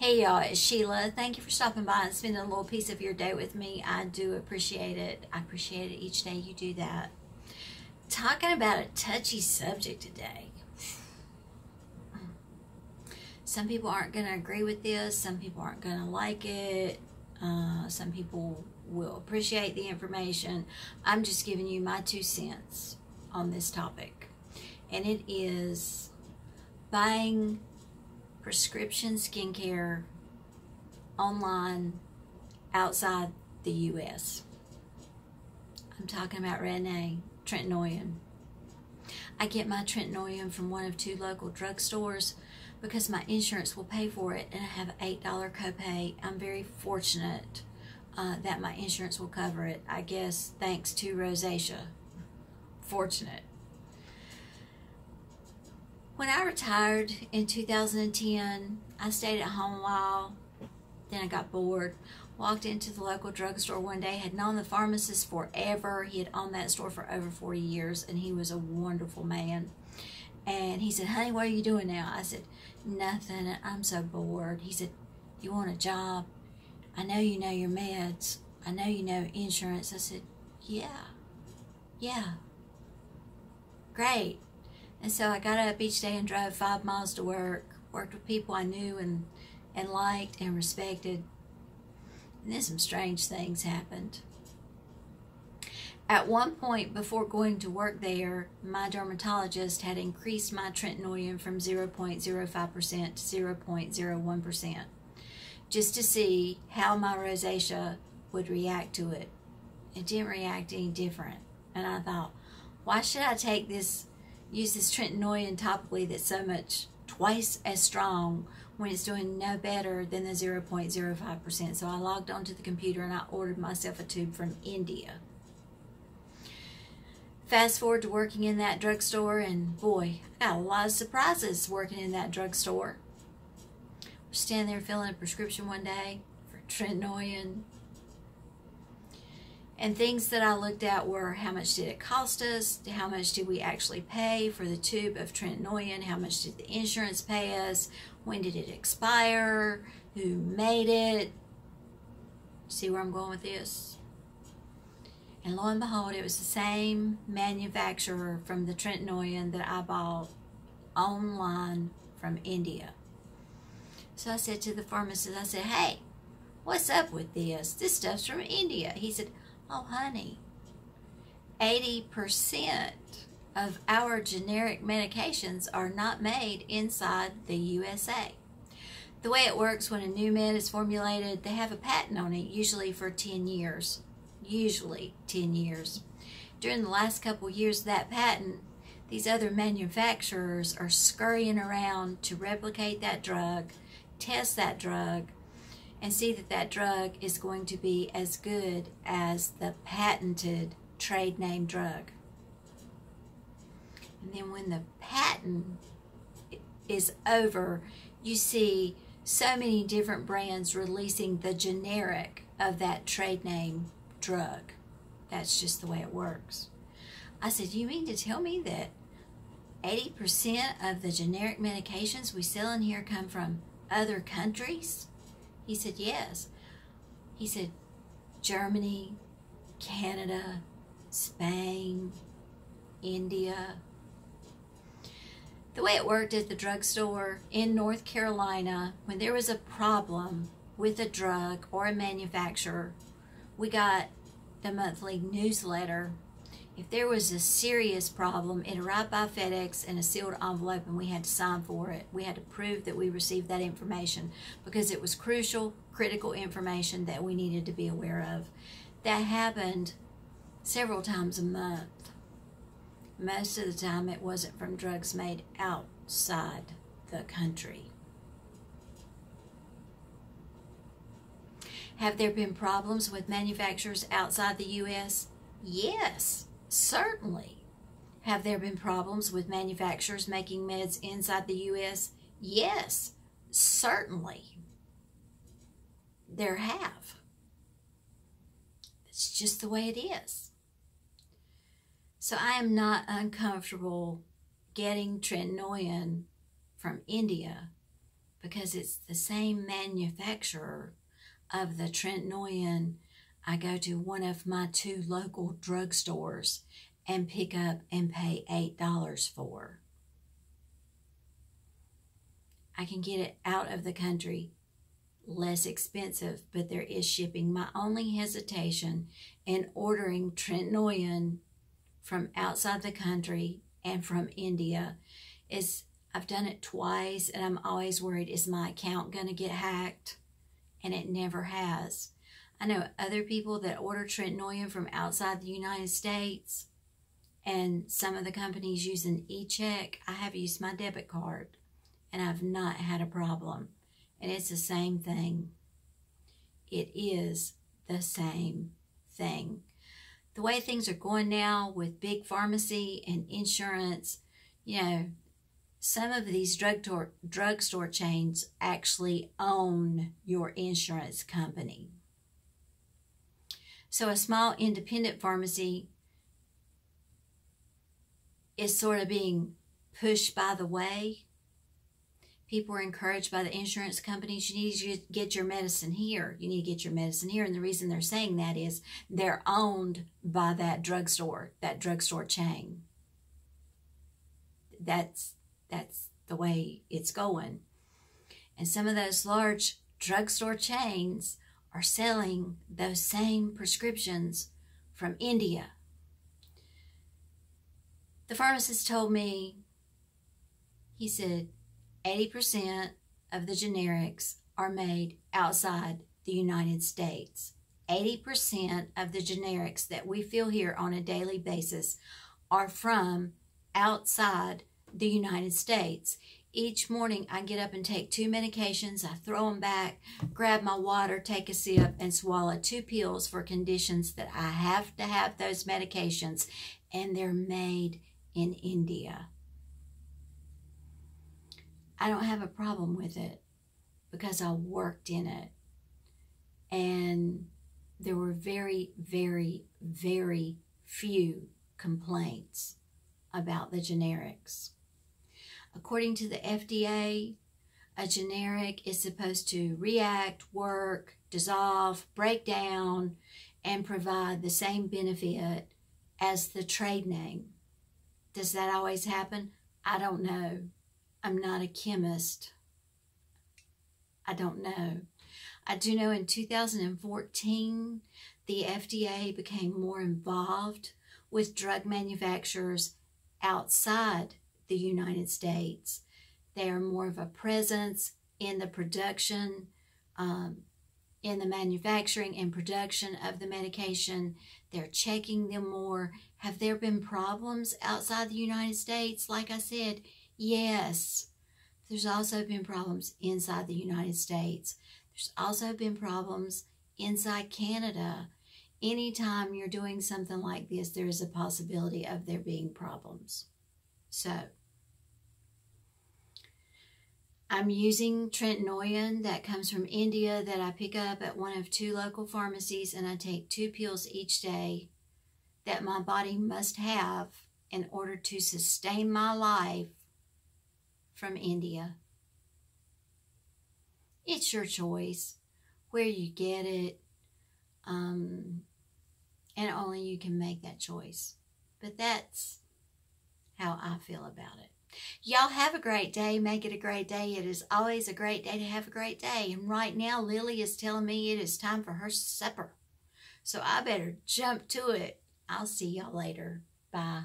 Hey y'all, it's Sheila. Thank you for stopping by and spending a little piece of your day with me. I do appreciate it. I appreciate it each day you do that. Talking about a touchy subject today. Some people aren't going to agree with this. Some people aren't going to like it. Some people will appreciate the information. I'm just giving you my 2 cents on this topic. And it is buying prescription skincare online outside the U.S. I'm talking about Renee, tretinoin. I get my tretinoin from one of 2 local drugstores because my insurance will pay for it, and I have an $8 copay. I'm very fortunate that my insurance will cover it. I guess thanks to rosacea. Fortunate. When I retired in 2010, I stayed at home a while. Then I got bored. Walked into the local drugstore one day. Had known the pharmacist forever. He had owned that store for over 40 years, and he was a wonderful man. And he said, "Honey, what are you doing now?" I said, "Nothing. I'm so bored." He said, "You want a job? I know you know your meds. I know you know insurance." I said, Yeah. Great." And so I got up each day and drove 5 miles to work, worked with people I knew and liked and respected. And then some strange things happened. At one point before going to work there, my dermatologist had increased my tretinoin from 0.05% to 0.01%, just to see how my rosacea would react to it. It didn't react any different. And I thought, why should I use this tretinoin topically that's so much twice as strong when it's doing no better than the 0.05%. So I logged onto the computer and I ordered myself a tube from India. Fast forward to working in that drugstore, and boy, I got a lot of surprises working in that drugstore. We're standing there filling a prescription one day for tretinoin. And things that I looked at were, how much did it cost us? How much did we actually pay for the tube of tretinoin? How much did the insurance pay us? When did it expire? Who made it? See where I'm going with this? And lo and behold, it was the same manufacturer from the tretinoin that I bought online from India. So I said to the pharmacist, I said, "Hey, what's up with this? This stuff's from India." He said, "Oh, honey, 80% of our generic medications are not made inside the USA. The way it works, when a new med is formulated, they have a patent on it, usually for 10 years. Usually 10 years. During the last couple years of that patent, these other manufacturers are scurrying around to replicate that drug, test that drug, and see that that drug is going to be as good as the patented trade name drug. And then when the patent is over, you see so many different brands releasing the generic of that trade name drug. That's just the way it works." I said, "You mean to tell me that 80% of the generic medications we sell in here come from other countries?" He said, "Yes." He said, "Germany, Canada, Spain, India." The way it worked at the drugstore in North Carolina, when there was a problem with a drug or a manufacturer, we got the monthly newsletter. If there was a serious problem, it arrived by FedEx in a sealed envelope, and we had to sign for it. We had to prove that we received that information because it was crucial, critical information that we needed to be aware of. That happened several times a month. Most of the time, it wasn't from drugs made outside the country. Have there been problems with manufacturers outside the U.S.? Yes, certainly. Have there been problems with manufacturers making meds inside the U.S.? Yes, certainly. There have. It's just the way it is. So I am not uncomfortable getting tretinoin from India because it's the same manufacturer of the Trentnoyan I go to one of my 2 local drugstores and pick up and pay $8 for. I can get it out of the country less expensive, but there is shipping. My only hesitation in ordering Trentnoyan from outside the country and from India is I've done it twice, and I'm always worried, is my account going to get hacked? And it never has. I know other people that order Trentnoyan from outside the United States, and some of the companies use an e-check. I have used my debit card, and I've not had a problem. And it's the same thing. It is the same thing. The way things are going now with big pharmacy and insurance, you know, some of these drugstore chains actually own your insurance company. So a small independent pharmacy is sort of being pushed by the way. People are encouraged by the insurance companies, you need to get your medicine here. You need to get your medicine here. And the reason they're saying that is they're owned by that drugstore chain. That's the way it's going. And some of those large drugstore chains are selling those same prescriptions from India. The pharmacist told me, he said, 80% of the generics are made outside the United States. 80% of the generics that we fill here on a daily basis are from outside the United States. Each morning I get up and take 2 medications. I throw them back, grab my water, take a sip, and swallow 2 pills for conditions that I have to have those medications, and they're made in India. I don't have a problem with it because I worked in it. And there were very, very, very few complaints about the generics. According to the FDA, a generic is supposed to react, work, dissolve, break down, and provide the same benefit as the trade name. Does that always happen? I don't know. I'm not a chemist. I don't know. I do know in 2014, the FDA became more involved with drug manufacturers outside the United States. They are more of a presence in the production, in the manufacturing and production of the medication. They're checking them more. Have there been problems outside the United States? Like I said, yes. There's also been problems inside the United States. There's also been problems inside Canada. Anytime you're doing something like this, there is a possibility of there being problems. So, I'm using Trentnoyan that comes from India that I pick up at one of 2 local pharmacies, and I take 2 pills each day that my body must have in order to sustain my life from India. It's your choice where you get it, and only you can make that choice. But that's how I feel about it. Y'all have a great day. Make it a great day. It is always a great day to have a great day. And right now, Lily is telling me it is time for her supper. So I better jump to it. I'll see y'all later. Bye.